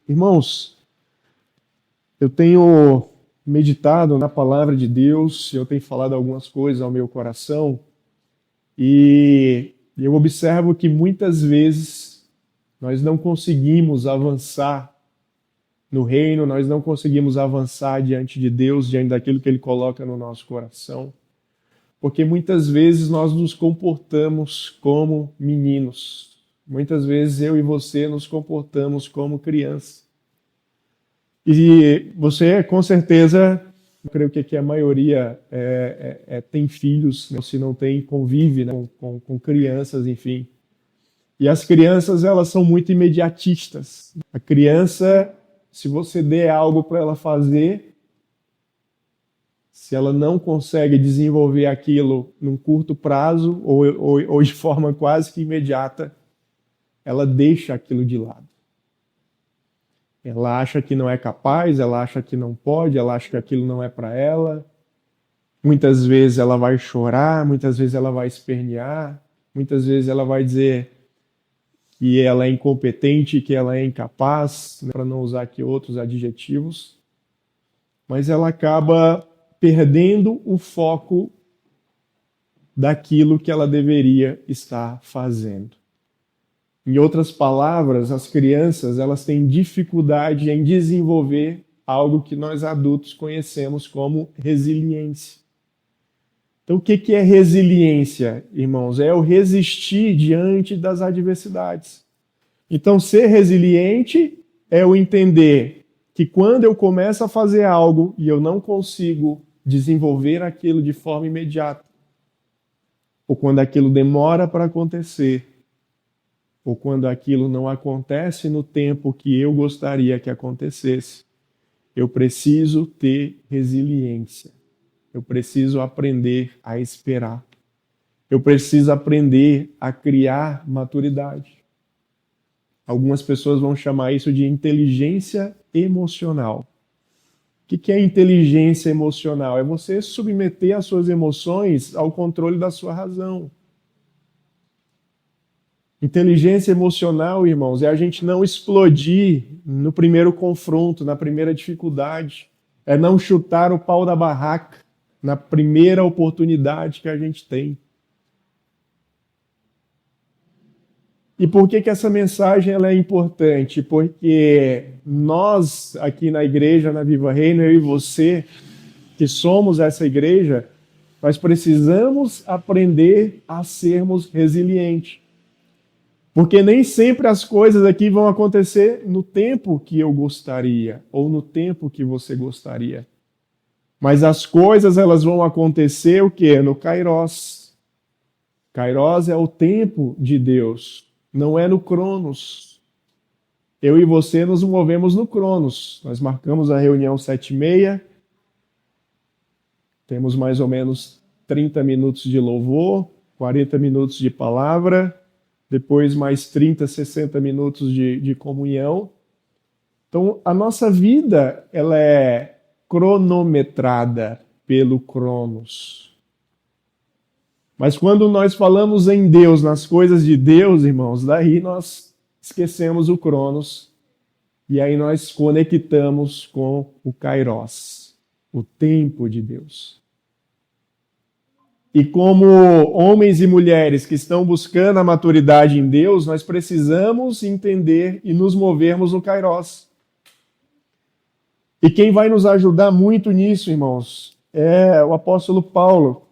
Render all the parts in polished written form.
Irmãos, eu tenho meditado na palavra de Deus, eu tenho falado algumas coisas ao meu coração e eu observo que muitas vezes nós não conseguimos avançar no reino, nós não conseguimos avançar diante de Deus, diante daquilo que Ele coloca no nosso coração, porque muitas vezes nós nos comportamos como meninos, muitas vezes eu e você nos comportamos como crianças. E você, com certeza, eu creio que aqui a maioria tem filhos, né? Se não tem, convive, né, com crianças, enfim. E as crianças, elas são muito imediatistas. A criança, se você der algo para ela fazer, se ela não consegue desenvolver aquilo num curto prazo ou de forma quase que imediata, ela deixa aquilo de lado. Ela acha que não é capaz, ela acha que não pode, ela acha que aquilo não é para ela. Muitas vezes ela vai chorar, muitas vezes ela vai espernear, muitas vezes ela vai dizer que ela é incompetente, que ela é incapaz, né, para não usar aqui outros adjetivos. Mas ela acaba perdendo o foco daquilo que ela deveria estar fazendo. Em outras palavras, as crianças, elas têm dificuldade em desenvolver algo que nós adultos conhecemos como resiliência. Então, o que é resiliência, irmãos? É o resistir diante das adversidades. Então, ser resiliente é o entender que quando eu começo a fazer algo e eu não consigo desenvolver aquilo de forma imediata, ou quando aquilo demora para acontecer, ou quando aquilo não acontece no tempo que eu gostaria que acontecesse, eu preciso ter resiliência. Eu preciso aprender a esperar. Eu preciso aprender a criar maturidade. Algumas pessoas vão chamar isso de inteligência emocional. O que é inteligência emocional? É você submeter as suas emoções ao controle da sua razão. Inteligência emocional, irmãos, é a gente não explodir no primeiro confronto, na primeira dificuldade. É não chutar o pau da barraca na primeira oportunidade que a gente tem. E por que essa mensagem ela é importante? Porque nós, aqui na igreja, na Viva Reino, eu e você, que somos essa igreja, nós precisamos aprender a sermos resilientes. Porque nem sempre as coisas aqui vão acontecer no tempo que eu gostaria, ou no tempo que você gostaria. Mas as coisas, elas vão acontecer o quê? No Kairos. Kairos é o tempo de Deus, não é no Cronos. Eu e você nos movemos no Cronos. Nós marcamos a reunião 7h30, temos mais ou menos 30 minutos de louvor, 40 minutos de palavra, depois mais 30, 60 minutos de comunhão. Então, a nossa vida, ela é cronometrada pelo Cronos. Mas quando nós falamos em Deus, nas coisas de Deus, irmãos, daí nós esquecemos o Cronos e aí nós conectamos com o Kairos, o tempo de Deus. E como homens e mulheres que estão buscando a maturidade em Deus, nós precisamos entender e nos movermos no Kairos. E quem vai nos ajudar muito nisso, irmãos, é o apóstolo Paulo,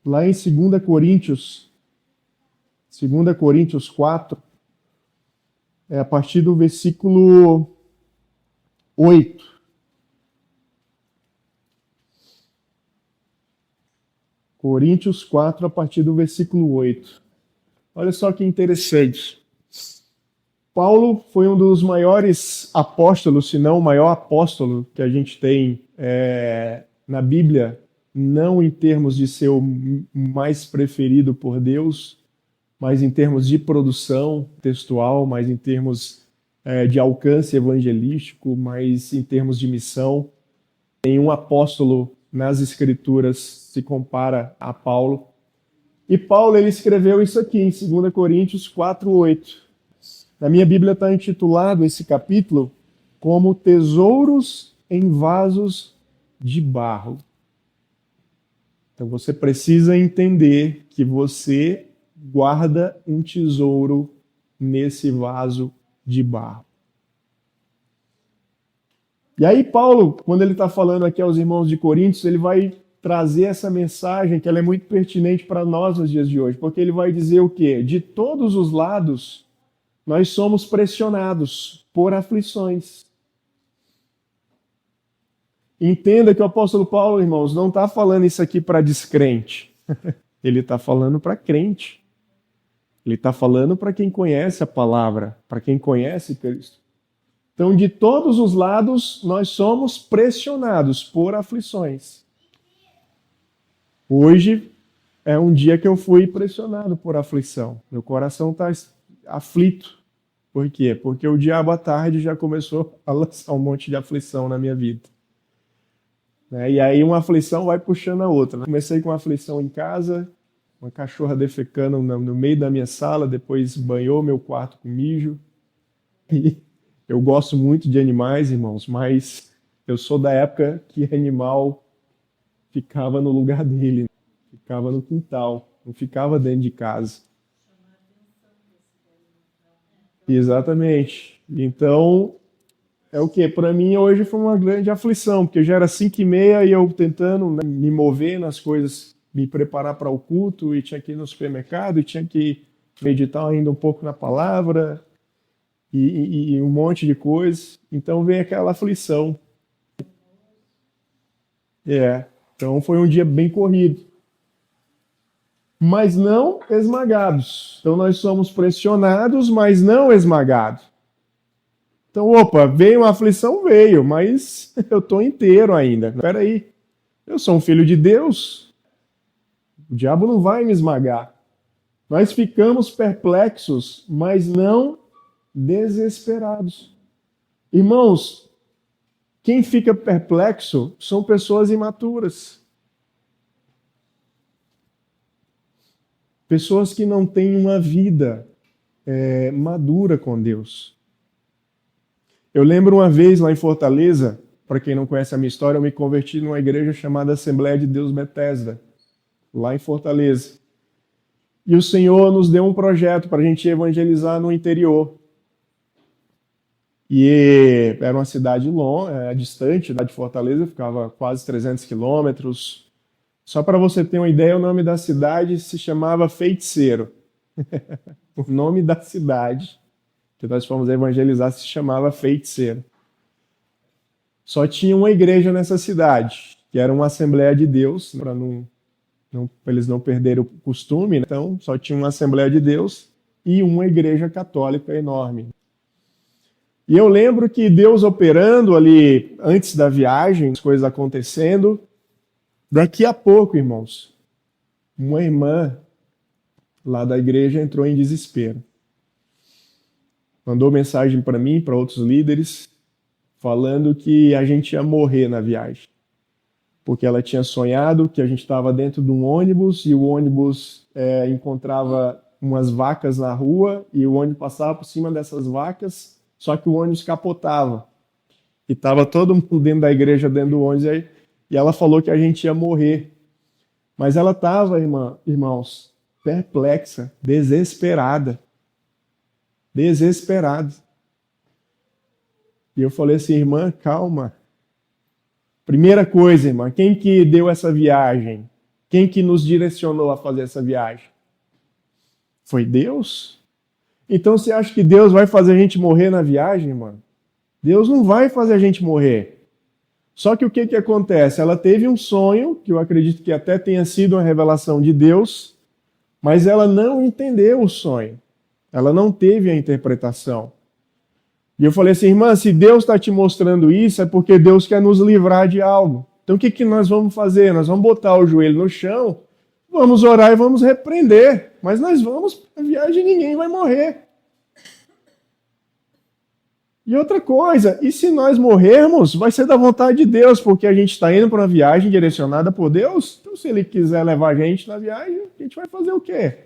lá em 2 Coríntios 4, a partir do versículo 8. Coríntios 4, a partir do versículo 8. Olha só que interessante. Paulo foi um dos maiores apóstolos, se não o maior apóstolo que a gente tem na Bíblia, não em termos de ser o mais preferido por Deus, mas em termos de produção textual, mas em termos de alcance evangelístico, mas em termos de missão. Nenhum apóstolo nas Escrituras se compara a Paulo. E Paulo ele escreveu isso aqui em 2 Coríntios 4, 8. Na minha Bíblia está intitulado esse capítulo como tesouros em vasos de barro. Então você precisa entender que você guarda um tesouro nesse vaso de barro. E aí Paulo, quando ele está falando aqui aos irmãos de Coríntios, ele vai trazer essa mensagem que ela é muito pertinente para nós nos dias de hoje, porque ele vai dizer o quê? De todos os lados, nós somos pressionados por aflições. Entenda que o apóstolo Paulo, irmãos, não está falando isso aqui para descrente. Ele está falando para crente. Ele está falando para quem conhece a palavra, para quem conhece Cristo. Então, de todos os lados, nós somos pressionados por aflições. Hoje é um dia que eu fui pressionado por aflição. Meu coração está aflito. Por quê? Porque o diabo à tarde já começou a lançar um monte de aflição na minha vida. E aí uma aflição vai puxando a outra. Comecei com uma aflição em casa, uma cachorra defecando no meio da minha sala, depois banhou meu quarto com mijo. E eu gosto muito de animais, irmãos, mas eu sou da época que animal ficava no lugar dele, ficava no quintal, não ficava dentro de casa. Exatamente. Então, é o que? Para mim, hoje foi uma grande aflição, porque já era 5h30 e eu tentando, né, me mover nas coisas, me preparar para o culto, e tinha que ir no supermercado, e tinha que meditar ainda um pouco na palavra, e um monte de coisas. Então veio aquela aflição. Então foi um dia bem corrido. Mas não esmagados. Então nós somos pressionados, mas não esmagados. Então, veio uma aflição? Veio, mas eu estou inteiro ainda. Espera aí, eu sou um filho de Deus. O diabo não vai me esmagar. Nós ficamos perplexos, mas não desesperados. Irmãos, quem fica perplexo são pessoas imaturas. Pessoas que não têm uma vida madura com Deus. Eu lembro uma vez lá em Fortaleza, para quem não conhece a minha história, eu me converti numa igreja chamada Assembleia de Deus Bethesda, lá em Fortaleza. E o Senhor nos deu um projeto para a gente evangelizar no interior. E era uma cidade longa, distante de Fortaleza, ficava quase 300 quilômetros. Só para você ter uma ideia, o nome da cidade se chamava Feiticeiro. O nome da cidade que nós fomos evangelizar se chamava Feiticeiro. Só tinha uma igreja nessa cidade, que era uma Assembleia de Deus, para eles não perderem o costume, né? Então só tinha uma Assembleia de Deus e uma igreja católica enorme. E eu lembro que Deus operando ali antes da viagem, as coisas acontecendo, daqui a pouco, irmãos, uma irmã lá da igreja entrou em desespero. Mandou mensagem para mim, para outros líderes, falando que a gente ia morrer na viagem. Porque ela tinha sonhado que a gente estava dentro de um ônibus e o ônibus encontrava umas vacas na rua e o ônibus passava por cima dessas vacas, só que o ônibus capotava. E estava todo mundo dentro da igreja, dentro do ônibus, e ela falou que a gente ia morrer. Mas ela estava, irmãos, perplexa, desesperada. Desesperada. E eu falei assim, irmã, calma. Primeira coisa, irmã, quem que deu essa viagem? Quem que nos direcionou a fazer essa viagem? Foi Deus? Então você acha que Deus vai fazer a gente morrer na viagem, irmã? Deus não vai fazer a gente morrer. Só que o que acontece? Ela teve um sonho, que eu acredito que até tenha sido uma revelação de Deus, mas ela não entendeu o sonho. Ela não teve a interpretação. E eu falei assim, irmã, se Deus está te mostrando isso, é porque Deus quer nos livrar de algo. Então o que nós vamos fazer? Nós vamos botar o joelho no chão, vamos orar e vamos repreender. Mas nós vamos para a viagem e ninguém vai morrer. E outra coisa, e se nós morrermos, vai ser da vontade de Deus, porque a gente está indo para uma viagem direcionada por Deus. Então se Ele quiser levar a gente na viagem, a gente vai fazer o quê?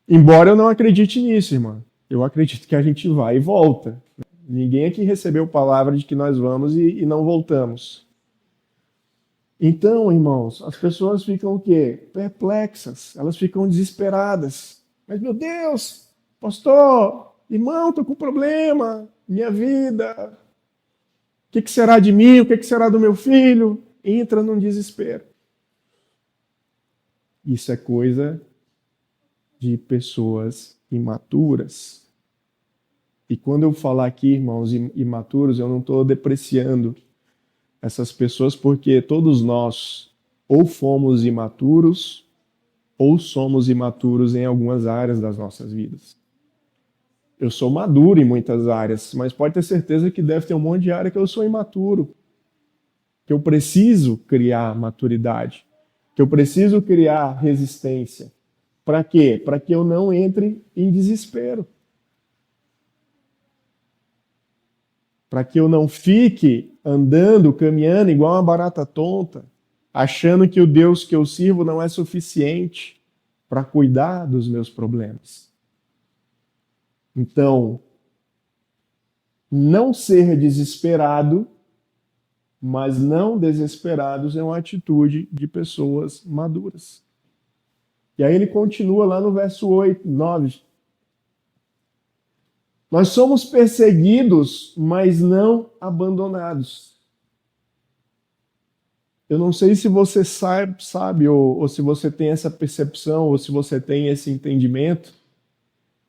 Embora eu não acredite nisso, irmã. Eu acredito que a gente vai e volta. Ninguém aqui recebeu palavra de que nós vamos e não voltamos. Então, irmãos, as pessoas ficam o quê? Perplexas, elas ficam desesperadas. Mas, meu Deus, pastor, irmão, estou com problema, minha vida, o que será de mim, o que será do meu filho? Entra num desespero. Isso é coisa de pessoas imaturas. E quando eu falar aqui, irmãos, imaturos, eu não estou depreciando essas pessoas, porque todos nós ou fomos imaturos ou somos imaturos em algumas áreas das nossas vidas. Eu sou maduro em muitas áreas, mas pode ter certeza que deve ter um monte de área que eu sou imaturo, que eu preciso criar maturidade, que eu preciso criar resistência. Para quê? Para que eu não entre em desespero. Para que eu não fique andando, caminhando igual uma barata tonta, achando que o Deus que eu sirvo não é suficiente para cuidar dos meus problemas. Então, não ser desesperado, mas não desesperados é uma atitude de pessoas maduras. E aí ele continua lá no verso 8, 9. Nós somos perseguidos, mas não abandonados. Eu não sei se você sabe ou se você tem essa percepção, ou se você tem esse entendimento,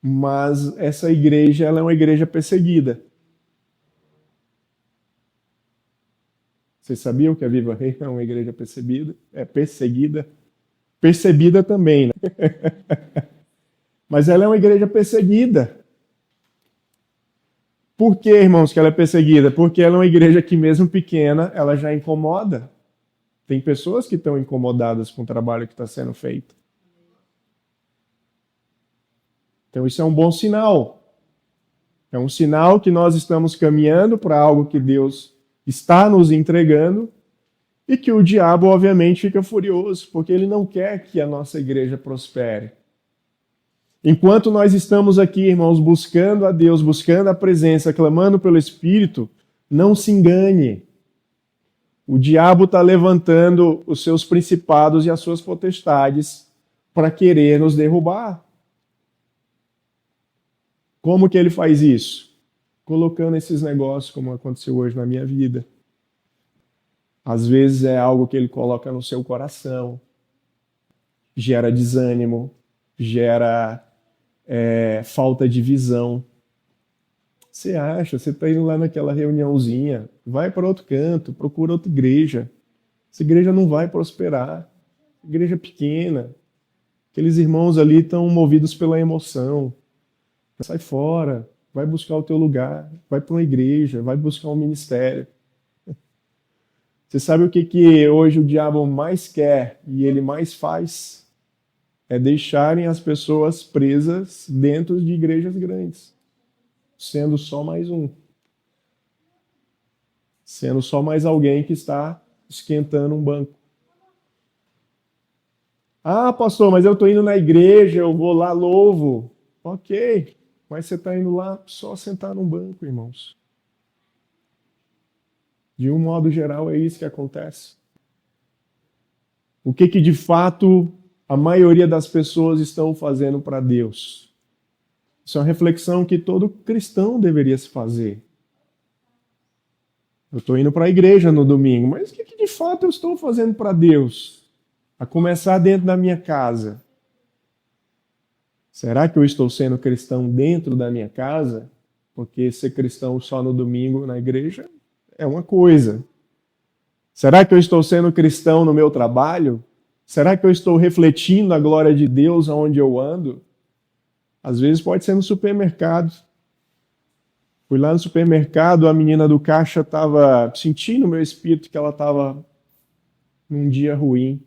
mas essa igreja ela é uma igreja perseguida. Vocês sabiam que a Viva Rei é uma igreja perseguida? É perseguida. Percebida também, né? Mas ela é uma igreja perseguida. Por que, irmãos, que ela é perseguida? Porque ela é uma igreja que, mesmo pequena, ela já incomoda. Tem pessoas que estão incomodadas com o trabalho que está sendo feito. Então isso é um bom sinal. É um sinal que nós estamos caminhando para algo que Deus está nos entregando e que o diabo, obviamente, fica furioso, porque ele não quer que a nossa igreja prospere. Enquanto nós estamos aqui, irmãos, buscando a Deus, buscando a presença, clamando pelo Espírito, não se engane. O diabo está levantando os seus principados e as suas potestades para querer nos derrubar. Como que ele faz isso? Colocando esses negócios, como aconteceu hoje na minha vida. Às vezes é algo que ele coloca no seu coração, gera desânimo, gera falta de visão. Você acha, você está indo lá naquela reuniãozinha, vai para outro canto, procura outra igreja. Essa igreja não vai prosperar. Igreja pequena. Aqueles irmãos ali estão movidos pela emoção. Sai fora, vai buscar o teu lugar, vai para uma igreja, vai buscar um ministério. Você sabe o que hoje o diabo mais quer e ele mais faz? É deixarem as pessoas presas dentro de igrejas grandes, sendo só mais um. Sendo só mais alguém que está esquentando um banco. Ah, pastor, mas eu estou indo na igreja, eu vou lá, louvo. Ok, mas você está indo lá só sentar num banco, irmãos. De um modo geral, é isso que acontece. O que de fato a maioria das pessoas estão fazendo para Deus? Isso é uma reflexão que todo cristão deveria se fazer. Eu estou indo para a igreja no domingo, mas o que de fato eu estou fazendo para Deus? A começar dentro da minha casa. Será que eu estou sendo cristão dentro da minha casa? Porque ser cristão só no domingo na igreja é uma coisa. Será que eu estou sendo cristão no meu trabalho? Será que eu estou refletindo a glória de Deus aonde eu ando? Às vezes pode ser no supermercado. Fui lá no supermercado, a menina do caixa estava sentindo no meu espírito que ela estava num dia ruim.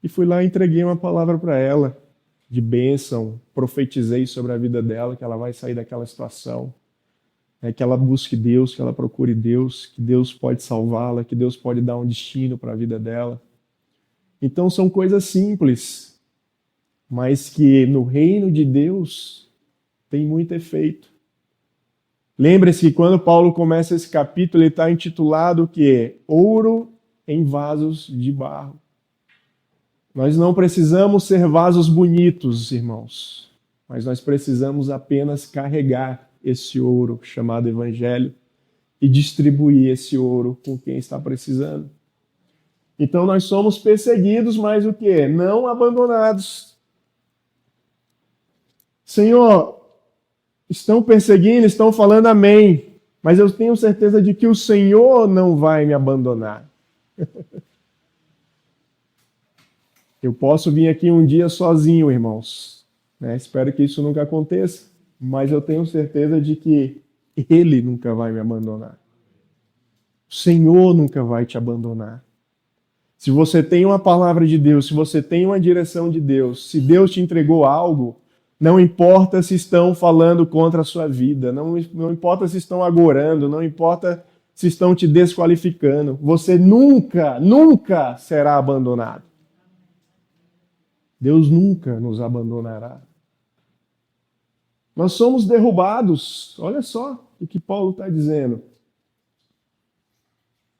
E fui lá e entreguei uma palavra para ela, de bênção, profetizei sobre a vida dela, que ela vai sair daquela situação. Que ela busque Deus, que ela procure Deus, que Deus pode salvá-la, que Deus pode dar um destino para a vida dela. Então são coisas simples, mas que no reino de Deus tem muito efeito. Lembre-se que quando Paulo começa esse capítulo, ele está intitulado o quê? Ouro em vasos de barro. Nós não precisamos ser vasos bonitos, irmãos, mas nós precisamos apenas carregar esse ouro chamado Evangelho e distribuir esse ouro com quem está precisando. Então nós somos perseguidos, mas o quê? Não abandonados. Senhor, estão perseguindo, estão falando amém, mas eu tenho certeza de que o Senhor não vai me abandonar. Eu posso vir aqui um dia sozinho, irmãos, né? Espero que isso nunca aconteça, mas eu tenho certeza de que Ele nunca vai me abandonar. O Senhor nunca vai te abandonar. Se você tem uma palavra de Deus, se você tem uma direção de Deus, se Deus te entregou algo, não importa se estão falando contra a sua vida, não importa se estão agorando, não importa se estão te desqualificando, você nunca, nunca será abandonado. Deus nunca nos abandonará. Nós somos derrubados. Olha só o que Paulo está dizendo.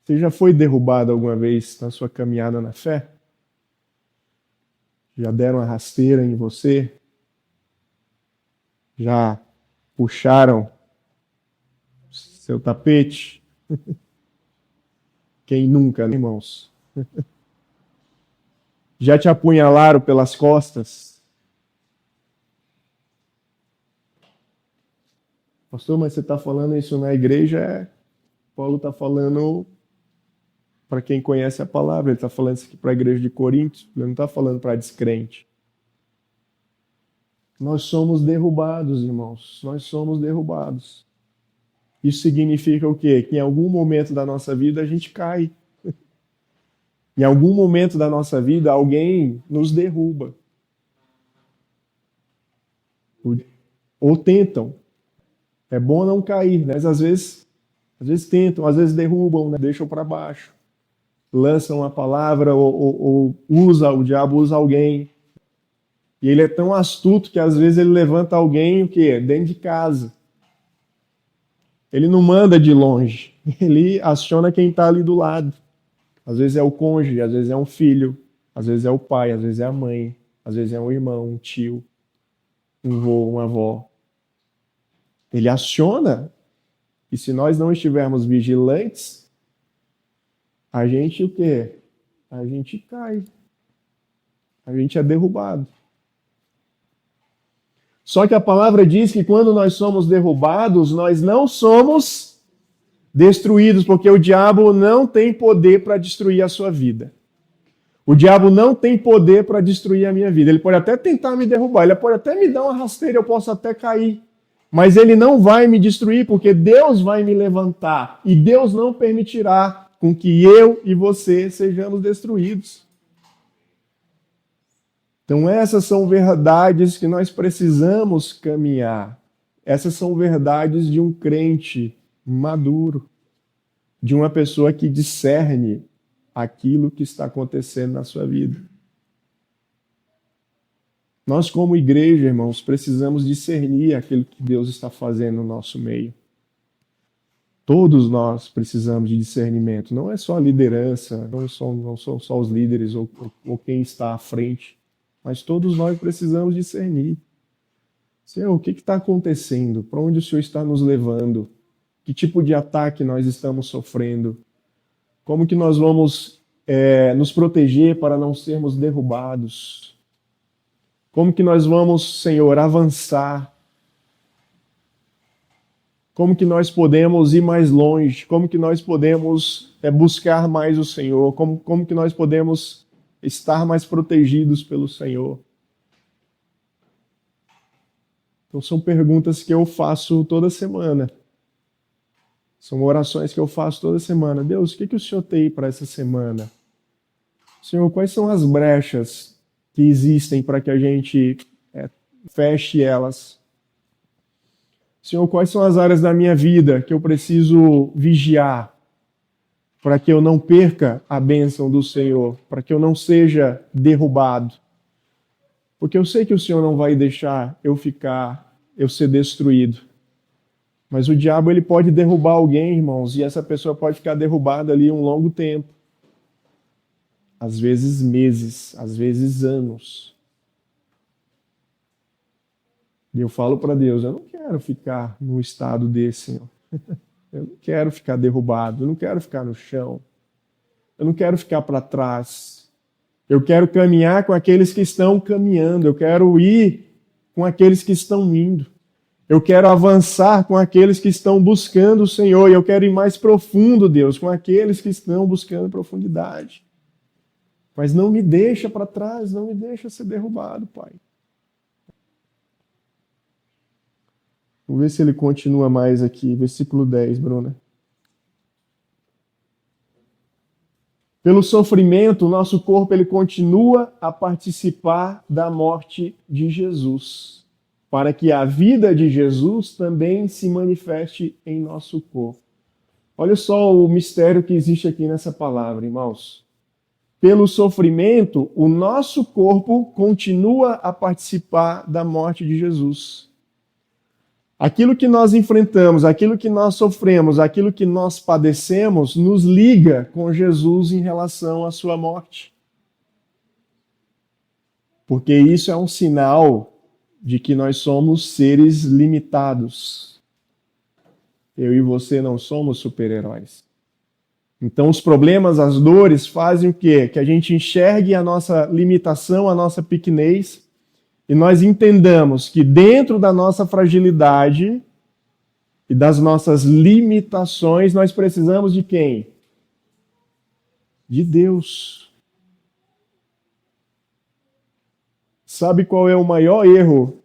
Você já foi derrubado alguma vez na sua caminhada na fé? Já deram uma rasteira em você? Já puxaram seu tapete? Quem nunca, né, irmãos? Já te apunhalaram pelas costas? Pastor, mas você está falando isso na igreja? Paulo está falando para quem conhece a palavra, ele está falando isso aqui para a igreja de Corinto, ele não está falando para descrente. Nós somos derrubados, irmãos, nós somos derrubados. Isso significa o quê? Que em algum momento da nossa vida a gente cai. Em algum momento da nossa vida alguém nos derruba. Ou tentam. É bom não cair, né? Às vezes tentam, às vezes derrubam, né? Deixam para baixo. Lançam uma palavra ou o diabo usa alguém. E ele é tão astuto que às vezes ele levanta alguém o quê? Dentro de casa. Ele não manda de longe. Ele aciona quem está ali do lado. Às vezes é o cônjuge, às vezes é um filho, às vezes é o pai, às vezes é a mãe, às vezes é um irmão, um tio, um vô, uma avó. Ele aciona. E se nós não estivermos vigilantes, a gente o quê? A gente cai. A gente é derrubado. Só que a palavra diz que quando nós somos derrubados, nós não somos destruídos, porque o diabo não tem poder para destruir a sua vida. O diabo não tem poder para destruir a minha vida. Ele pode até tentar me derrubar, ele pode até me dar uma rasteira, eu posso até cair. Mas ele não vai me destruir, porque Deus vai me levantar. E Deus não permitirá com que eu e você sejamos destruídos. Então essas são verdades que nós precisamos caminhar. Essas são verdades de um crente maduro, de uma pessoa que discerne aquilo que está acontecendo na sua vida. Nós, como igreja, irmãos, precisamos discernir aquilo que Deus está fazendo no nosso meio. Todos nós precisamos de discernimento. Não é só a liderança, não são só os líderes ou quem está à frente, mas todos nós precisamos discernir. Senhor, o que está acontecendo? Para onde o Senhor está nos levando? Que tipo de ataque nós estamos sofrendo? Como que nós vamos nos proteger para não sermos derrubados? Como que nós vamos, Senhor, avançar? Como que nós podemos ir mais longe? Como que nós podemos buscar mais o Senhor? Como que nós podemos estar mais protegidos pelo Senhor? Então são perguntas que eu faço toda semana. São orações que eu faço toda semana. Deus, o que o Senhor tem para essa semana? Senhor, quais são as brechas que existem para que a gente feche elas? Senhor, quais são as áreas da minha vida que eu preciso vigiar para que eu não perca a bênção do Senhor, para que eu não seja derrubado? Porque eu sei que o Senhor não vai deixar eu ser destruído. Mas o diabo ele pode derrubar alguém, irmãos, e essa pessoa pode ficar derrubada ali um longo tempo. Às vezes meses, às vezes anos. E eu falo para Deus, eu não quero ficar num estado desse, Senhor. Eu não quero ficar derrubado, eu não quero ficar no chão. Eu não quero ficar para trás. Eu quero caminhar com aqueles que estão caminhando. Eu quero ir com aqueles que estão indo. Eu quero avançar com aqueles que estão buscando o Senhor. E eu quero ir mais profundo, Deus, com aqueles que estão buscando profundidade. Mas não me deixa para trás, não me deixa ser derrubado, Pai. Vamos ver se ele continua mais aqui. Versículo 10, Bruna. Pelo sofrimento, o nosso corpo ele continua a participar da morte de Jesus, para que a vida de Jesus também se manifeste em nosso corpo. Olha só o mistério que existe aqui nessa palavra, irmãos. Pelo sofrimento, o nosso corpo continua a participar da morte de Jesus. Aquilo que nós enfrentamos, aquilo que nós sofremos, aquilo que nós padecemos, nos liga com Jesus em relação à sua morte. Porque isso é um sinal de que nós somos seres limitados. Eu e você não somos super-heróis. Então os problemas, as dores fazem o quê? Que a gente enxergue a nossa limitação, a nossa pequenez, e nós entendamos que dentro da nossa fragilidade e das nossas limitações, nós precisamos de quem? De Deus. Sabe qual é o maior erro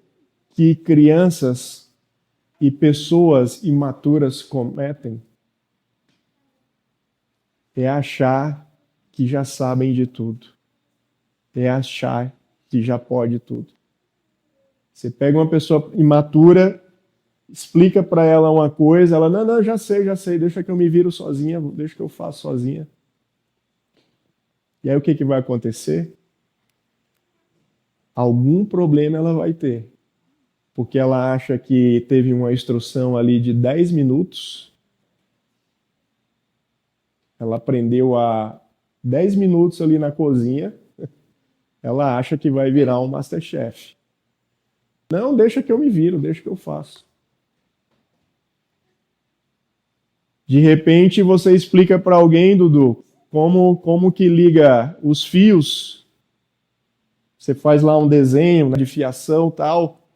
que crianças e pessoas imaturas cometem? É achar que já sabem de tudo. É achar que já pode tudo. Você pega uma pessoa imatura, explica para ela uma coisa, ela, não, já sei, deixa que eu me viro sozinha, deixa que eu faço sozinha. E aí o que vai acontecer? Algum problema ela vai ter. Porque ela acha que teve uma instrução ali de 10 minutos, ela aprendeu há 10 minutos ali na cozinha, ela acha que vai virar um Masterchef. Não, deixa que eu me viro, deixa que eu faço. De repente você explica para alguém, Dudu, como que liga os fios. Você faz lá um desenho de fiação e tal,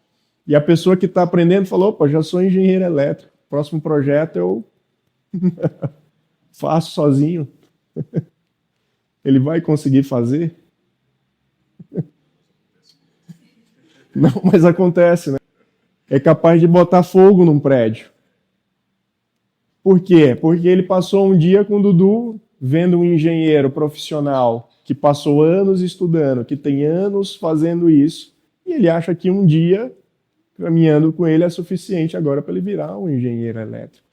e a pessoa que está aprendendo falou, opa, já sou engenheiro elétrico, próximo projeto eu faço sozinho. Ele vai conseguir fazer? Não, mas acontece, né? É capaz de botar fogo num prédio. Por quê? Porque ele passou um dia com o Dudu vendo um engenheiro profissional que passou anos estudando, que tem anos fazendo isso, e ele acha que um dia, caminhando com ele, é suficiente agora para ele virar um engenheiro elétrico.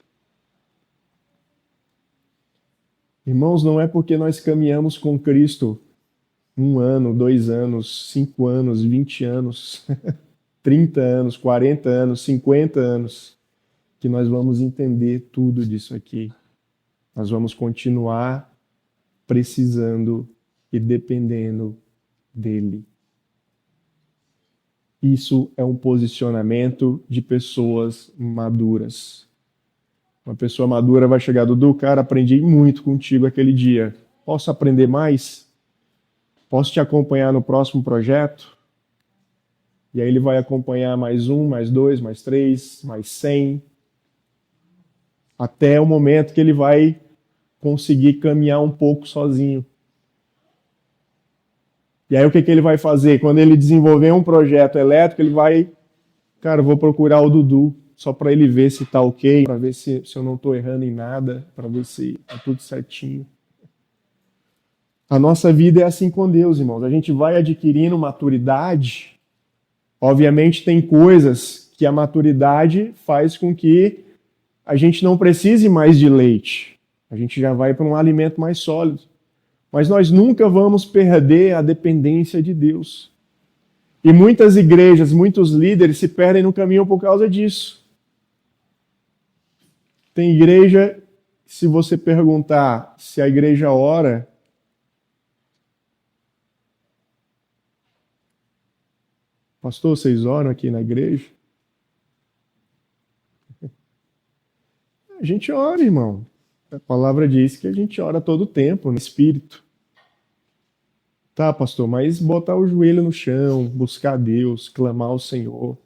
Irmãos, não é porque nós caminhamos com Cristo 1 ano, 2 anos, 5 anos, 20 anos, 30 anos, 40 anos, 50 anos, que nós vamos entender tudo disso aqui. Nós vamos continuar precisando e dependendo dele. Isso é um posicionamento de pessoas maduras. Uma pessoa madura vai chegar, Dudu, cara, aprendi muito contigo aquele dia. Posso aprender mais? Posso te acompanhar no próximo projeto? E aí ele vai acompanhar mais 1, mais 2, mais 3, mais 100, até o momento que ele vai conseguir caminhar um pouco sozinho. E aí o que ele vai fazer? Quando ele desenvolver um projeto elétrico, ele vai, cara, eu vou procurar o Dudu, só para ele ver se está ok, para ver se eu não estou errando em nada, para ver se está tudo certinho. A nossa vida é assim com Deus, irmãos. A gente vai adquirindo maturidade. Obviamente tem coisas que a maturidade faz com que a gente não precise mais de leite. A gente já vai para um alimento mais sólido. Mas nós nunca vamos perder a dependência de Deus. E muitas igrejas, muitos líderes se perdem no caminho por causa disso. Tem igreja, se você perguntar se a igreja ora, pastor, vocês oram aqui na igreja? A gente ora, irmão. A palavra diz que a gente ora todo o tempo, no Espírito. Tá, pastor, mas botar o joelho no chão, buscar Deus, clamar ao Senhor,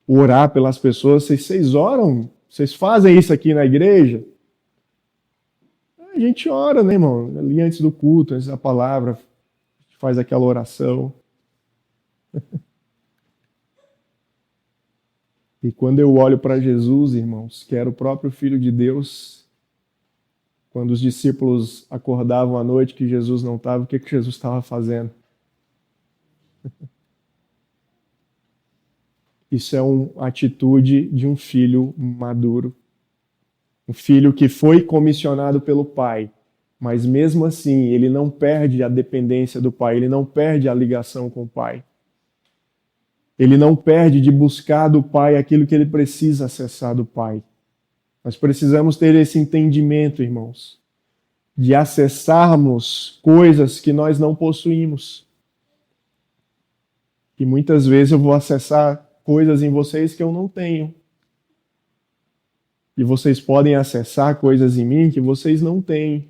orar pelas pessoas, vocês oram? Vocês fazem isso aqui na igreja? A gente ora, né, irmão? Ali antes do culto, antes da palavra, a gente faz aquela oração. E quando eu olho para Jesus, irmãos, que era o próprio Filho de Deus, quando os discípulos acordavam à noite que Jesus não estava, o que Jesus estava fazendo? Isso é uma atitude de um filho maduro. Um filho que foi comissionado pelo pai, mas mesmo assim ele não perde a dependência do pai, ele não perde a ligação com o pai. Ele não perde de buscar do pai aquilo que ele precisa acessar do pai. Nós precisamos ter esse entendimento, irmãos, de acessarmos coisas que nós não possuímos. E muitas vezes eu vou acessar coisas em vocês que eu não tenho. E vocês podem acessar coisas em mim que vocês não têm.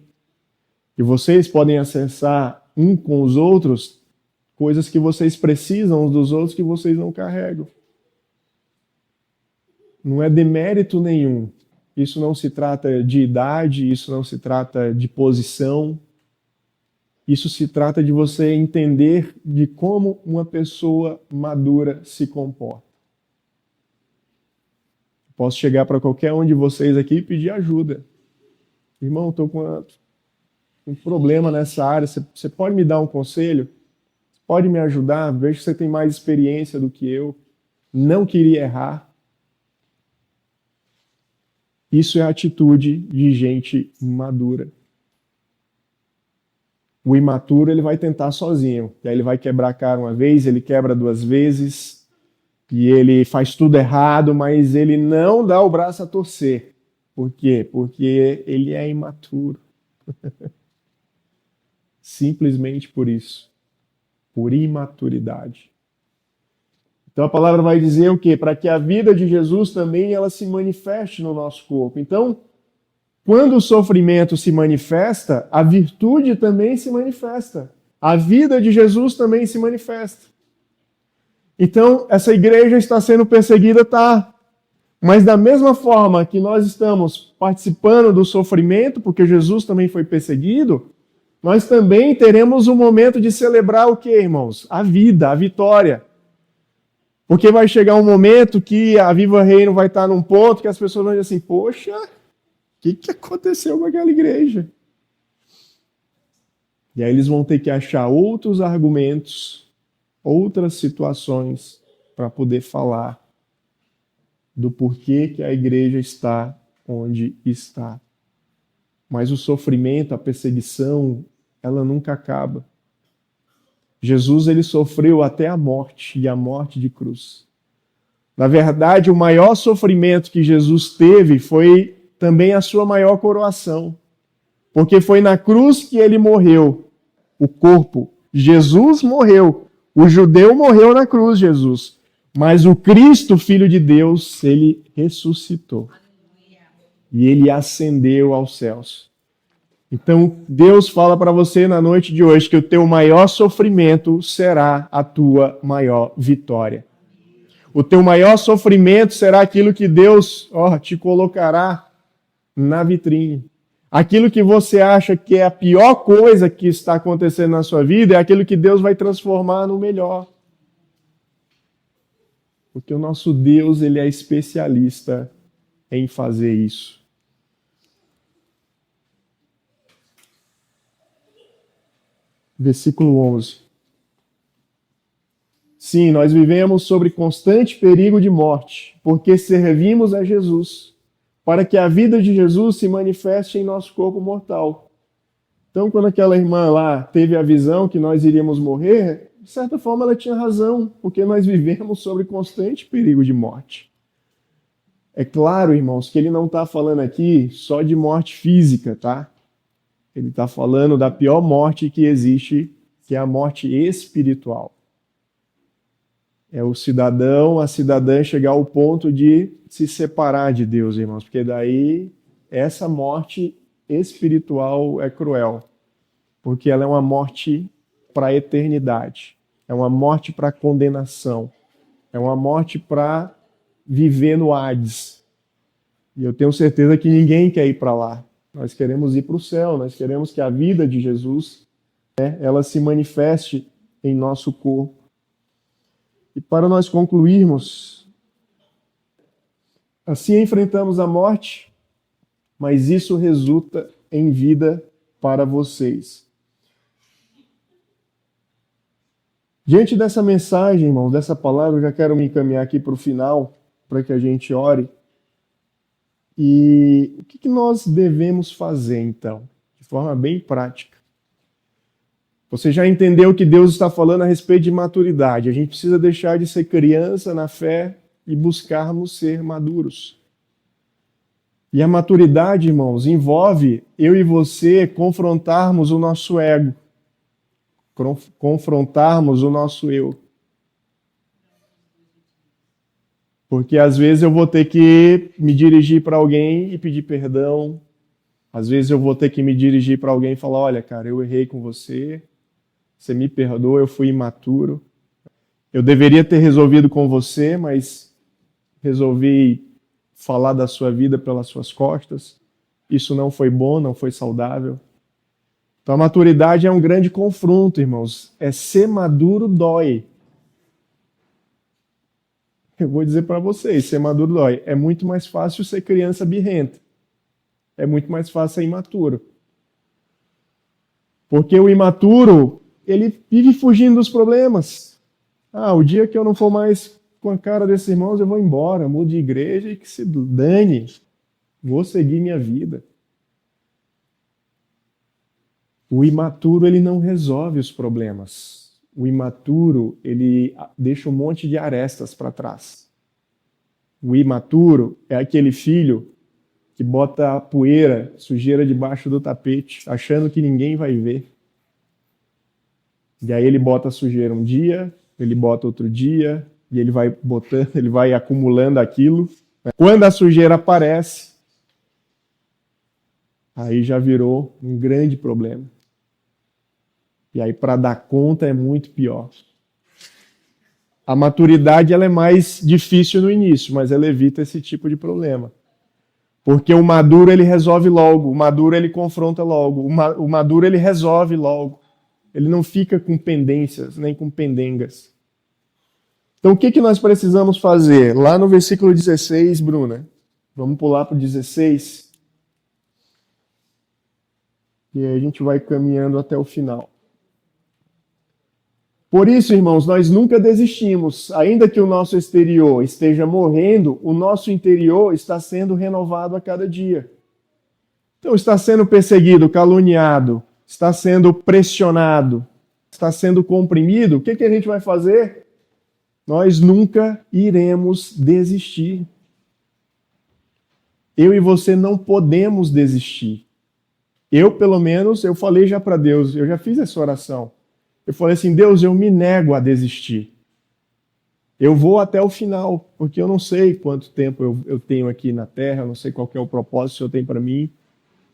E vocês podem acessar um com os outros coisas que vocês precisam uns dos outros que vocês não carregam. Não é demérito nenhum. Isso não se trata de idade, isso não se trata de posição. Isso se trata de você entender de como uma pessoa madura se comporta. Posso chegar para qualquer um de vocês aqui e pedir ajuda. Irmão, estou com um problema nessa área, você pode me dar um conselho? Pode me ajudar? Vejo que você tem mais experiência do que eu. Não queria errar. Isso é a atitude de gente madura. O imaturo, ele vai tentar sozinho. E aí ele vai quebrar a cara uma vez, ele quebra duas vezes, e ele faz tudo errado, mas ele não dá o braço a torcer. Por quê? Porque ele é imaturo. Simplesmente por isso. Por imaturidade. Então a palavra vai dizer o quê? Para que a vida de Jesus também ela se manifeste no nosso corpo. Então, quando o sofrimento se manifesta, a virtude também se manifesta. A vida de Jesus também se manifesta. Então, essa igreja está sendo perseguida, tá? Mas da mesma forma que nós estamos participando do sofrimento, porque Jesus também foi perseguido, nós também teremos um momento de celebrar o quê, irmãos? A vida, a vitória. Porque vai chegar um momento que a Viva Reino vai estar num ponto que as pessoas vão dizer assim, poxa, o que aconteceu com aquela igreja? E aí eles vão ter que achar outros argumentos, outras situações para poder falar do porquê que a igreja está onde está. Mas o sofrimento, a perseguição, ela nunca acaba. Jesus, ele sofreu até a morte, e a morte de cruz. Na verdade, o maior sofrimento que Jesus teve foi também a sua maior coroação. Porque foi na cruz que ele morreu. O corpo. Jesus morreu. O judeu morreu na cruz, Jesus. Mas o Cristo, Filho de Deus, ele ressuscitou. E ele ascendeu aos céus. Então, Deus fala para você na noite de hoje que o teu maior sofrimento será a tua maior vitória. O teu maior sofrimento será aquilo que Deus te colocará na vitrine. Aquilo que você acha que é a pior coisa que está acontecendo na sua vida é aquilo que Deus vai transformar no melhor. Porque o nosso Deus, ele é especialista em fazer isso. Versículo 11. Sim, nós vivemos sobre constante perigo de morte, porque servimos a Jesus, para que a vida de Jesus se manifeste em nosso corpo mortal. Então, quando aquela irmã lá teve a visão que nós iríamos morrer, de certa forma ela tinha razão, porque nós vivemos sobre constante perigo de morte. É claro, irmãos, que ele não está falando aqui só de morte física, tá? Ele está falando da pior morte que existe, que é a morte espiritual. É o cidadão, a cidadã chegar ao ponto de se separar de Deus, irmãos, porque daí essa morte espiritual é cruel, porque ela é uma morte para a eternidade, é uma morte para condenação, é uma morte para viver no Hades. E eu tenho certeza que ninguém quer ir para lá. Nós queremos ir para o céu, nós queremos que a vida de Jesus, ela se manifeste em nosso corpo. E para nós concluirmos, assim enfrentamos a morte, mas isso resulta em vida para vocês. Diante dessa mensagem, irmãos, dessa palavra, eu já quero me encaminhar aqui para o final, para que a gente ore. E o que nós devemos fazer, então? De forma bem prática. Você já entendeu que Deus está falando a respeito de maturidade. A gente precisa deixar de ser criança na fé e buscarmos ser maduros. E a maturidade, irmãos, envolve eu e você confrontarmos o nosso ego, confrontarmos o nosso eu. Porque às vezes eu vou ter que me dirigir para alguém e pedir perdão. Às vezes eu vou ter que me dirigir para alguém e falar, olha, cara, eu errei com você, você me perdoa, eu fui imaturo. Eu deveria ter resolvido com você, mas resolvi falar da sua vida pelas suas costas. Isso não foi bom, não foi saudável. Então a maturidade é um grande confronto, irmãos. Ser maduro dói. Eu vou dizer para vocês, ser maduro dói. É muito mais fácil ser criança birrenta. É muito mais fácil ser imaturo. Porque o imaturo, ele vive fugindo dos problemas. O dia que eu não for mais com a cara desses irmãos, eu vou embora, mudo de igreja e que se dane. Vou seguir minha vida. O imaturo, ele não resolve os problemas. O imaturo, ele deixa um monte de arestas para trás. O imaturo é aquele filho que bota a poeira, sujeira debaixo do tapete, achando que ninguém vai ver. E aí ele bota a sujeira um dia, ele bota outro dia, e ele vai botando, ele vai acumulando aquilo. Quando a sujeira aparece, aí já virou um grande problema. E aí para dar conta é muito pior. A maturidade ela é mais difícil no início, mas ela evita esse tipo de problema. Porque o maduro ele resolve logo, o maduro ele confronta logo, o maduro ele resolve logo. Ele não fica com pendências, nem com pendengas. Então o que nós precisamos fazer? Lá no versículo 16, Bruna, vamos pular para o 16. E aí a gente vai caminhando até o final. Por isso, irmãos, nós nunca desistimos. Ainda que o nosso exterior esteja morrendo, o nosso interior está sendo renovado a cada dia. Então, está sendo perseguido, caluniado, está sendo pressionado, está sendo comprimido. O que a gente vai fazer? Nós nunca iremos desistir. Eu e você não podemos desistir. Eu, pelo menos, eu falei já para Deus, eu já fiz essa oração. Eu falei assim, Deus, eu me nego a desistir. Eu vou até o final, porque eu não sei quanto tempo eu tenho aqui na Terra, eu não sei qual que é o propósito que o Senhor tem para mim.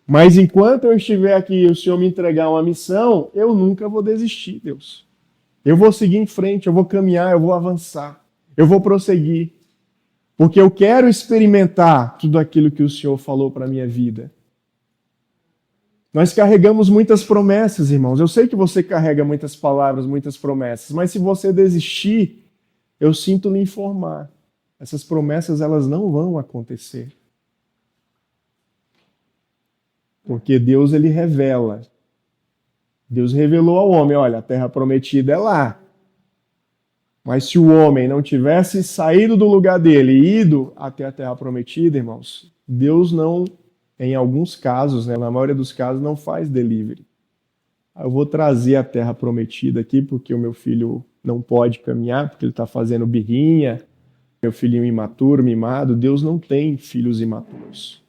Mas enquanto eu estiver aqui e o Senhor me entregar uma missão, eu nunca vou desistir, Deus. Eu vou seguir em frente, eu vou caminhar, eu vou avançar, eu vou prosseguir. Porque eu quero experimentar tudo aquilo que o Senhor falou para a minha vida. Nós carregamos muitas promessas, irmãos. Eu sei que você carrega muitas palavras, muitas promessas, mas se você desistir, eu sinto lhe informar. Essas promessas, elas não vão acontecer. Porque Deus, ele revela. Deus revelou ao homem, olha, a terra prometida é lá. Mas se o homem não tivesse saído do lugar dele e ido até a terra prometida, irmãos, Deus não... Em alguns casos, na maioria dos casos, não faz delivery. Eu vou trazer a terra prometida aqui, porque o meu filho não pode caminhar, porque ele está fazendo birrinha, meu filhinho imaturo, mimado. Deus não tem filhos imaturos.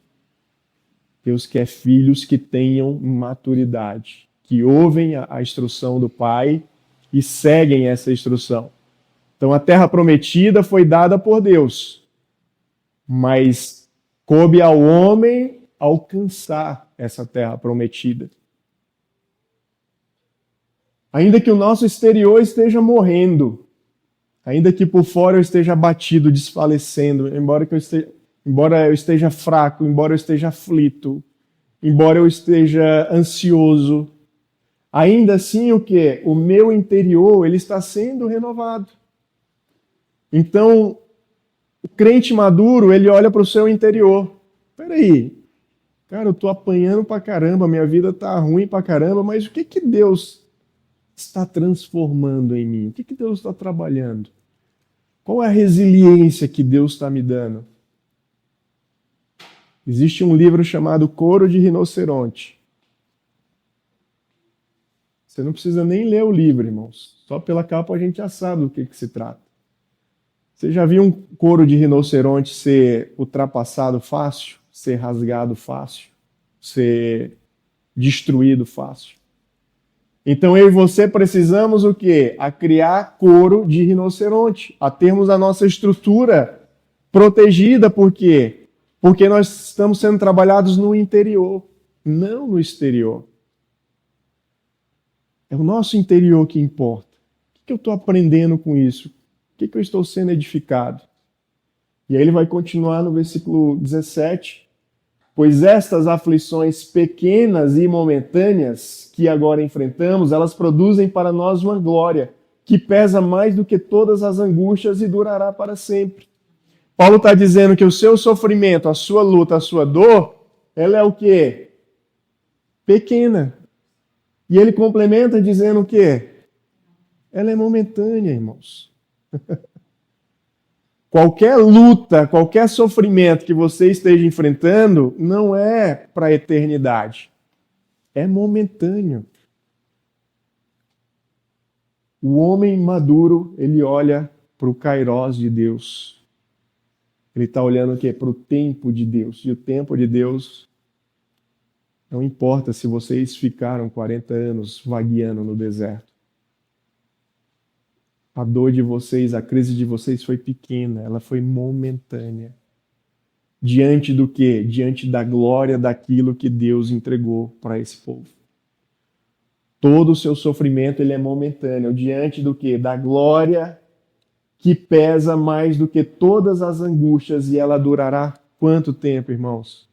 Deus quer filhos que tenham maturidade, que ouvem a instrução do Pai e seguem essa instrução. Então a terra prometida foi dada por Deus, mas coube ao homem alcançar essa terra prometida. Ainda que o nosso exterior esteja morrendo, ainda que por fora eu esteja abatido, desfalecendo, embora eu esteja fraco, embora eu esteja aflito, embora eu esteja ansioso, ainda assim o quê? O meu interior, ele está sendo renovado. Então, o crente maduro, ele olha para o seu interior. Peraí, cara, eu estou apanhando pra caramba, minha vida está ruim pra caramba, mas o que Deus está transformando em mim? O que Deus está trabalhando? Qual é a resiliência que Deus está me dando? Existe um livro chamado Couro de Rinoceronte. Você não precisa nem ler o livro, irmãos. Só pela capa a gente já sabe do que se trata. Você já viu um couro de rinoceronte ser ultrapassado fácil? Ser rasgado fácil? Ser destruído fácil? Então eu e você precisamos o quê? A criar couro de rinoceronte, a termos a nossa estrutura protegida, por quê? Porque nós estamos sendo trabalhados no interior, não no exterior. É o nosso interior que importa. O que eu estou aprendendo com isso? O que eu estou sendo edificado? E aí ele vai continuar no versículo 17. Pois estas aflições pequenas e momentâneas que agora enfrentamos, elas produzem para nós uma glória que pesa mais do que todas as angústias e durará para sempre. Paulo está dizendo que o seu sofrimento, a sua luta, a sua dor, ela é o quê? Pequena. E ele complementa dizendo o quê? Ela é momentânea, irmãos. Qualquer luta, qualquer sofrimento que você esteja enfrentando não é para a eternidade. É momentâneo. O homem maduro, ele olha para o kairós de Deus. Ele está olhando o quê? Para o tempo de Deus. E o tempo de Deus, não importa se vocês ficaram 40 anos vagueando no deserto. A dor de vocês, a crise de vocês foi pequena, ela foi momentânea. Diante do quê? Diante da glória daquilo que Deus entregou para esse povo. Todo o seu sofrimento ele é momentâneo. Diante do quê? Da glória que pesa mais do que todas as angústias, e ela durará quanto tempo, irmãos?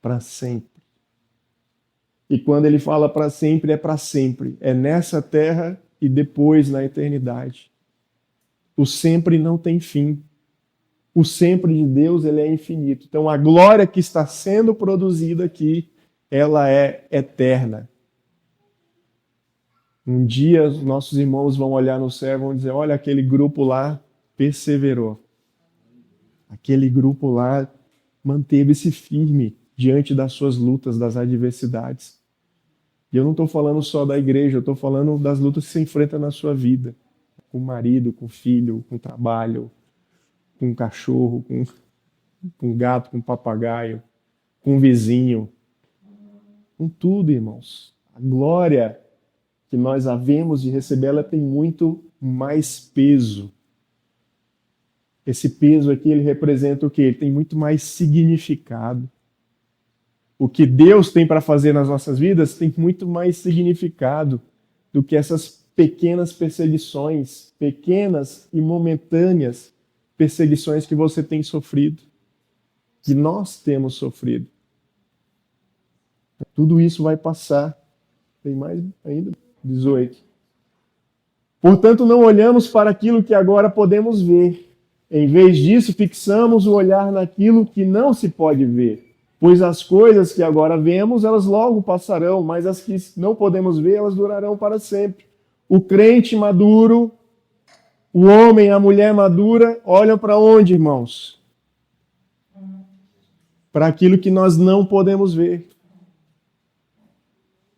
Para sempre. E quando ele fala para sempre, é para sempre. É nessa terra e depois na eternidade. O sempre não tem fim. O sempre de Deus, ele é infinito. Então a glória que está sendo produzida aqui, ela é eterna. Um dia os nossos irmãos vão olhar no céu e vão dizer, olha, aquele grupo lá perseverou. Aquele grupo lá manteve-se firme diante das suas lutas, das adversidades. E eu não estou falando só da igreja, eu estou falando das lutas que você enfrenta na sua vida. Com o marido, com o filho, com o trabalho, com o cachorro, com o gato, com o papagaio, com o vizinho. Com tudo, irmãos. A glória que nós havemos de receber, ela tem muito mais peso. Esse peso aqui, ele representa o quê? Ele tem muito mais significado. O que Deus tem para fazer nas nossas vidas tem muito mais significado do que essas pequenas perseguições, pequenas e momentâneas perseguições que você tem sofrido, que nós temos sofrido. Tudo isso vai passar. Tem mais ainda? 18. Portanto, não olhamos para aquilo que agora podemos ver. Em vez disso, fixamos o olhar naquilo que não se pode ver. Pois as coisas que agora vemos, elas logo passarão, mas as que não podemos ver, elas durarão para sempre. O crente maduro, o homem, a mulher madura, olham para onde, irmãos? Para aquilo que nós não podemos ver.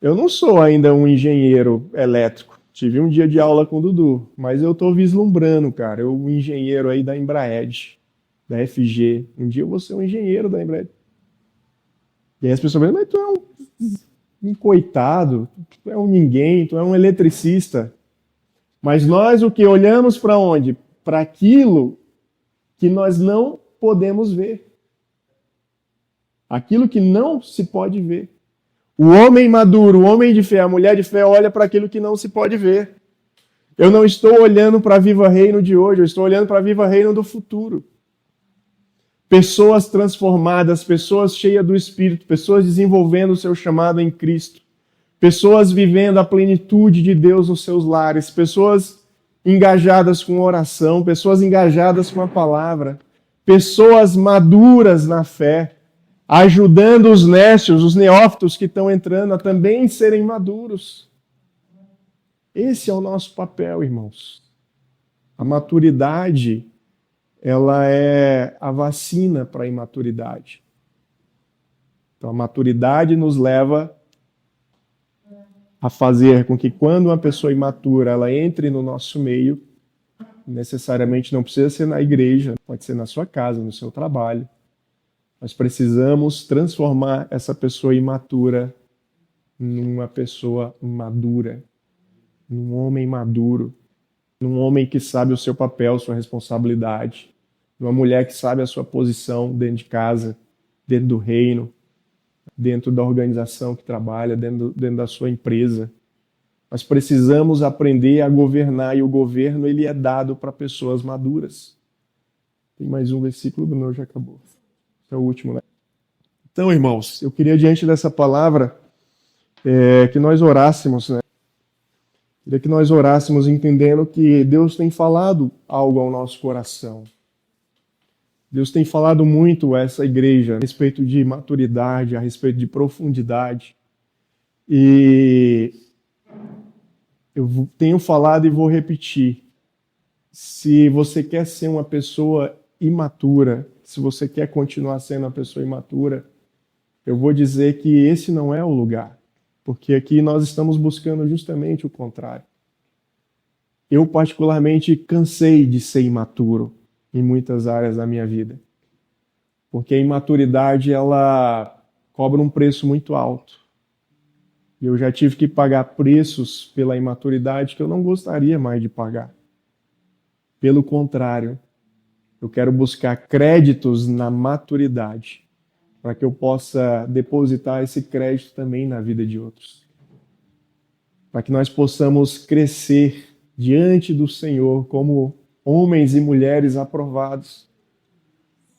Eu não sou ainda um engenheiro elétrico. Tive um dia de aula com o Dudu, mas eu tô vislumbrando, cara. Eu, engenheiro aí da Embraed, da FG. Um dia eu vou ser um engenheiro da Embraed. E aí as pessoas falam, mas tu é um coitado, tu é um ninguém, tu é um eletricista. Mas nós o que olhamos para onde? Para aquilo que nós não podemos ver. Aquilo que não se pode ver. O homem maduro, o homem de fé, a mulher de fé olha para aquilo que não se pode ver. Eu não estou olhando para a Viva Reino de hoje, eu estou olhando para a Viva Reino do futuro. Pessoas transformadas, pessoas cheias do Espírito, pessoas desenvolvendo o seu chamado em Cristo, pessoas vivendo a plenitude de Deus nos seus lares, pessoas engajadas com oração, pessoas engajadas com a palavra, pessoas maduras na fé, ajudando os nécios, os neófitos que estão entrando a também serem maduros. Esse é o nosso papel, irmãos. A maturidade, ela é a vacina para a imaturidade. Então, a maturidade nos leva a fazer com que quando uma pessoa imatura, ela entre no nosso meio, necessariamente não precisa ser na igreja, pode ser na sua casa, no seu trabalho. Nós precisamos transformar essa pessoa imatura numa pessoa madura, num homem maduro, num homem que sabe o seu papel, sua responsabilidade, numa mulher que sabe a sua posição dentro de casa, dentro do reino, dentro da organização que trabalha, dentro da sua empresa. Nós precisamos aprender a governar, e o governo ele é dado para pessoas maduras. Tem mais um versículo, do meu já acabou. É o último, né? Então, irmãos, eu queria, diante dessa palavra, que nós orássemos, né? Queria que nós orássemos entendendo que Deus tem falado algo ao nosso coração. Deus tem falado muito a essa igreja a respeito de maturidade, a respeito de profundidade. E eu tenho falado e vou repetir. Se você quer ser uma pessoa imatura, se você quer continuar sendo uma pessoa imatura, eu vou dizer que esse não é o lugar. Porque aqui nós estamos buscando justamente o contrário. Eu, particularmente, cansei de ser imaturo em muitas áreas da minha vida. Porque a imaturidade, ela cobra um preço muito alto. E eu já tive que pagar preços pela imaturidade que eu não gostaria mais de pagar. Pelo contrário, eu quero buscar créditos na maturidade, para que eu possa depositar esse crédito também na vida de outros. Para que nós possamos crescer diante do Senhor como homens e mulheres aprovados,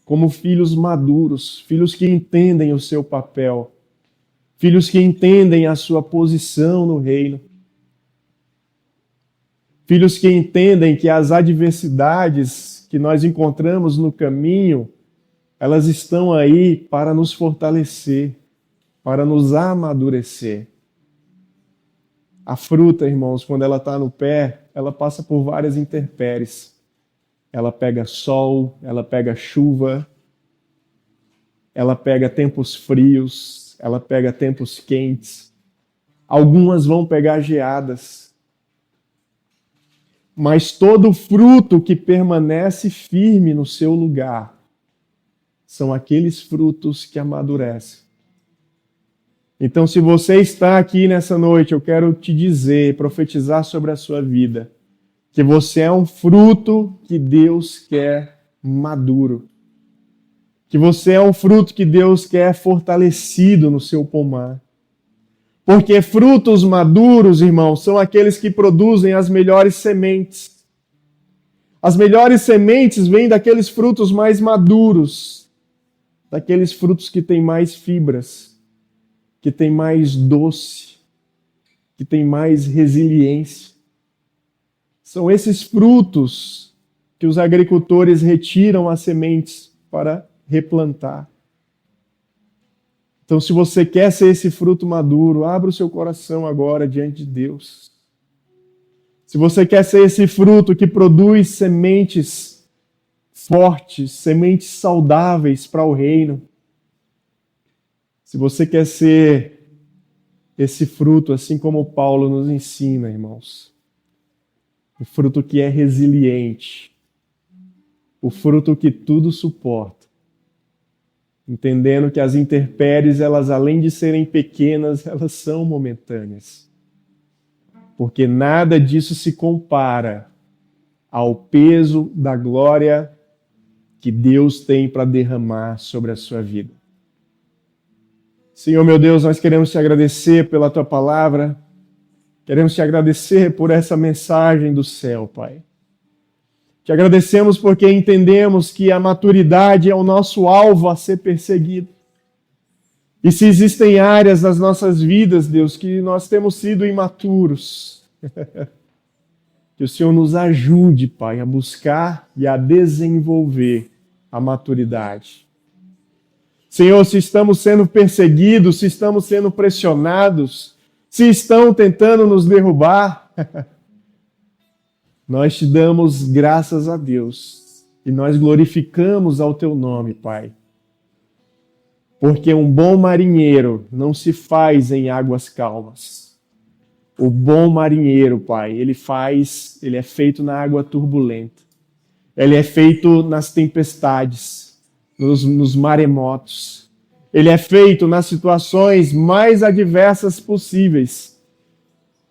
como filhos maduros, filhos que entendem o seu papel, filhos que entendem a sua posição no reino, filhos que entendem que as adversidades que nós encontramos no caminho, elas estão aí para nos fortalecer, para nos amadurecer. A fruta, irmãos, quando ela está no pé, ela passa por várias intempéries. Ela pega sol, ela pega chuva, ela pega tempos frios, ela pega tempos quentes. Algumas vão pegar geadas. Mas todo fruto que permanece firme no seu lugar são aqueles frutos que amadurecem. Então, se você está aqui nessa noite, eu quero te dizer, profetizar sobre a sua vida, que você é um fruto que Deus quer maduro. Que você é um fruto que Deus quer fortalecido no seu pomar. Porque frutos maduros, irmãos, são aqueles que produzem as melhores sementes. As melhores sementes vêm daqueles frutos mais maduros, daqueles frutos que têm mais fibras, que têm mais doce, que têm mais resiliência. São esses frutos que os agricultores retiram as sementes para replantar. Então, se você quer ser esse fruto maduro, abra o seu coração agora diante de Deus. Se você quer ser esse fruto que produz sementes fortes, sementes saudáveis para o reino, se você quer ser esse fruto, assim como Paulo nos ensina, irmãos, o fruto que é resiliente, o fruto que tudo suporta, entendendo que as intempéries, elas além de serem pequenas, elas são momentâneas. Porque nada disso se compara ao peso da glória que Deus tem para derramar sobre a sua vida. Senhor, meu Deus, nós queremos te agradecer pela tua palavra, queremos te agradecer por essa mensagem do céu, Pai. Te agradecemos porque entendemos que a maturidade é o nosso alvo a ser perseguido. E se existem áreas nas nossas vidas, Deus, que nós temos sido imaturos, que o Senhor nos ajude, Pai, a buscar e a desenvolver a maturidade. Senhor, se estamos sendo perseguidos, se estamos sendo pressionados, se estão tentando nos derrubar, nós te damos graças a Deus e nós glorificamos ao teu nome, Pai. Porque um bom marinheiro não se faz em águas calmas. O bom marinheiro, Pai, ele é feito na água turbulenta. Ele é feito nas tempestades, nos maremotos. Ele é feito nas situações mais adversas possíveis.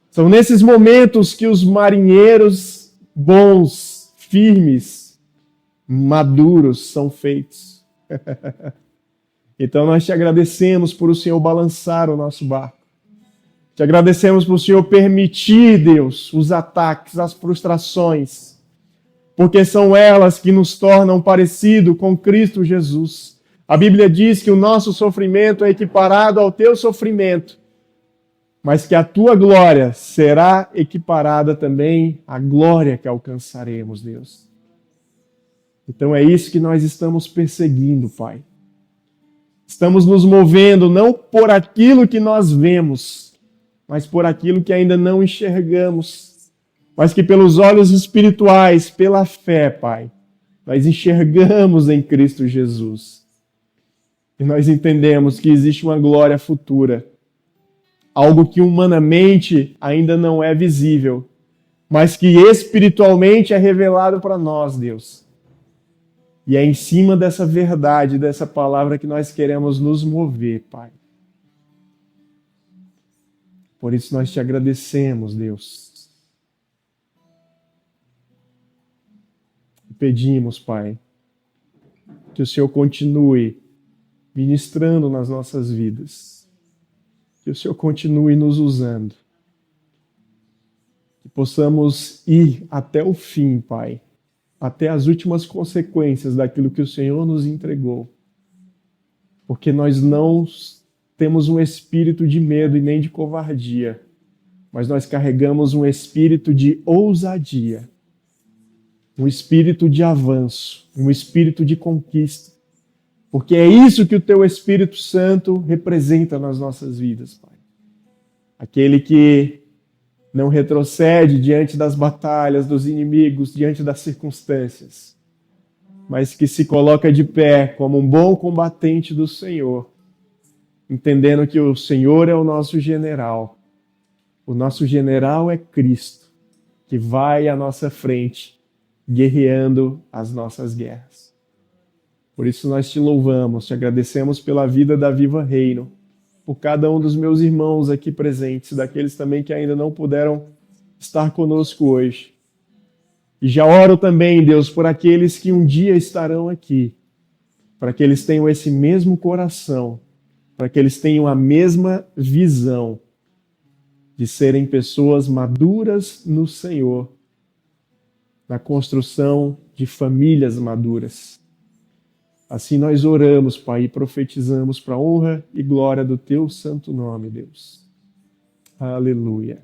São nesses momentos que os marinheiros bons, firmes, maduros são feitos. Então nós te agradecemos por o Senhor balançar o nosso barco. Te agradecemos por o Senhor permitir, Deus, os ataques, as frustrações, porque são elas que nos tornam parecido com Cristo Jesus. A Bíblia diz que o nosso sofrimento é equiparado ao teu sofrimento, mas que a tua glória será equiparada também à glória que alcançaremos, Deus. Então é isso que nós estamos perseguindo, Pai. Estamos nos movendo não por aquilo que nós vemos, mas por aquilo que ainda não enxergamos, mas que pelos olhos espirituais, pela fé, Pai, nós enxergamos em Cristo Jesus. E nós entendemos que existe uma glória futura, algo que humanamente ainda não é visível, mas que espiritualmente é revelado para nós, Deus. E é em cima dessa verdade, dessa palavra que nós queremos nos mover, Pai. Por isso nós te agradecemos, Deus. E pedimos, Pai, que o Senhor continue ministrando nas nossas vidas. Que o Senhor continue nos usando. Que possamos ir até o fim, Pai. Até as últimas consequências daquilo que o Senhor nos entregou. Porque nós não temos um espírito de medo e nem de covardia, mas nós carregamos um espírito de ousadia, um espírito de avanço, um espírito de conquista. Porque é isso que o teu Espírito Santo representa nas nossas vidas, Pai. Aquele que não retrocede diante das batalhas, dos inimigos, diante das circunstâncias, mas que se coloca de pé como um bom combatente do Senhor, entendendo que o Senhor é o nosso general. O nosso general é Cristo, que vai à nossa frente, guerreando as nossas guerras. Por isso nós te louvamos, te agradecemos pela vida da Viva Reino, por cada um dos meus irmãos aqui presentes, daqueles também que ainda não puderam estar conosco hoje. E já oro também, Deus, por aqueles que um dia estarão aqui, para que eles tenham esse mesmo coração, para que eles tenham a mesma visão de serem pessoas maduras no Senhor, na construção de famílias maduras. Assim nós oramos, Pai, e profetizamos para a honra e glória do Teu santo nome, Deus. Aleluia.